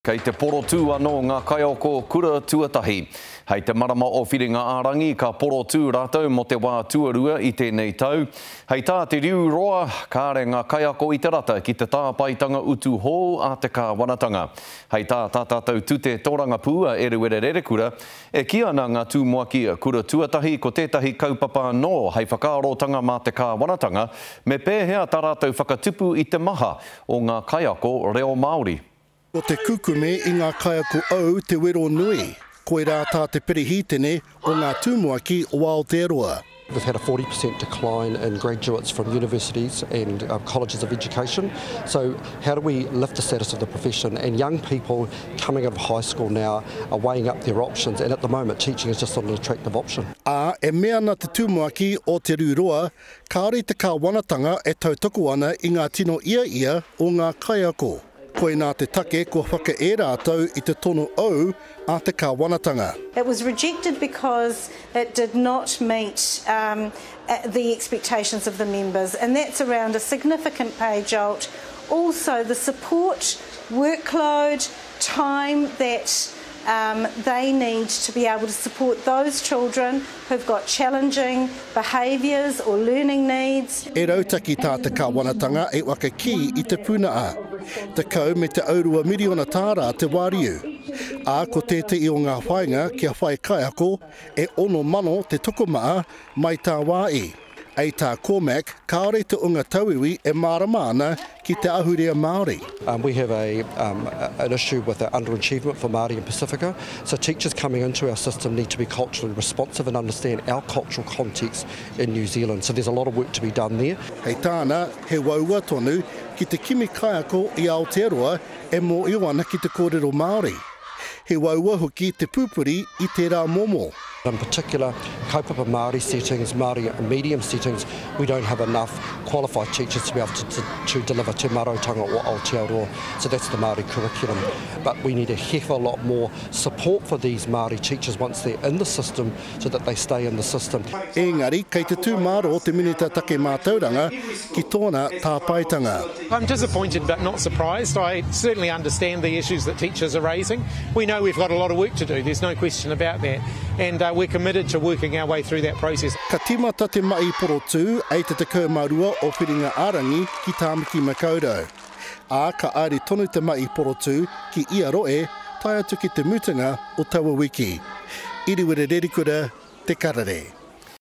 Kei te poro tū anō ngā kaioko kura tuatahi. Hei te marama o whiringa ārangi ka poro tū rātou mo te wā tuarua i tēnei tau. Hei tā te riu roa, kāre ngā kaiako i te rata ki te tāpaitanga utu hō a te kāwanatanga. Hei tā tātou tute tōranga pūa e rewere rerekura, e ki ana ngā tūmoakia kura tuatahi ko tētahi kaupapa nō hei whakaarotanga mā te kāwanatanga, me pēhea tā rātou whakatupu i te maha o ngā kaiako reo Māori. O te kukume i ngā kaiako au te wero nui, koe rā tā te perehitene o ngā tūmoaki o Aotearoa. We've had a 40% decline in graduates from universities and colleges of education. So how do we lift the status of the profession? And young people coming out of high school now are weighing up their options, and at the moment teaching is just not an attractive option. E mea na te tūmoaki o te rūroa, kāore te kāwanatanga e tautoko ana i ngā tino ia o ngā kaiako. Koe nā te take ko whaka e rātou i te tono au a te kāwanatanga. It was rejected because it did not meet the expectations of the members, and that's around a significant pay jolt. Also the support, workload, time that they need to be able to support those children who've got challenging behaviours or learning needs. E rautaki tā te kāwanatanga e waka ki i te puna a. Te kau me te aurua miriona tāra te wāriu. Ko tētei o ngā whainga kia whai kaiako e ono mano te tokomaa mai tā wāi. Ei tā Cormac, kāore te unga tauiwi e mārama ana ki te ahurea Māori. We have an issue with underachievement for Māori and Pacifica, so teachers coming into our system need to be culturally responsive and understand our cultural context in New Zealand. So there's a lot of work to be done there. Hei tāna, he waua tonu ki te kimi kaiako i Aotearoa e mō iwana ki te kōrero Māori. He waua hoki te pūpuri i te rā momo. In particular, kaupapa Māori settings, Māori medium settings, we don't have enough qualified teachers to be able to deliver te marotanga or Aotearoa. So that's the Māori curriculum. But we need a heck of a lot more support for these Māori teachers once they're in the system so that they stay in the system. Engari, kei te tūmaro te minita take mātauranga ki tōna tāpaitanga. I'm disappointed but not surprised. I certainly understand the issues that teachers are raising. We know we've got a lot of work to do, there's no question about that. And we're committed to working our way through that process. Ka timata te mai poro tū ei te kaumarua o whiringa ārangi ki Tāmaki Makaurau. Ka aere tonu te mai poro tū ki Iaroe, tai atu ki te mutunga o Tawa Wiki. Iriwere Rerikura, Te Karare.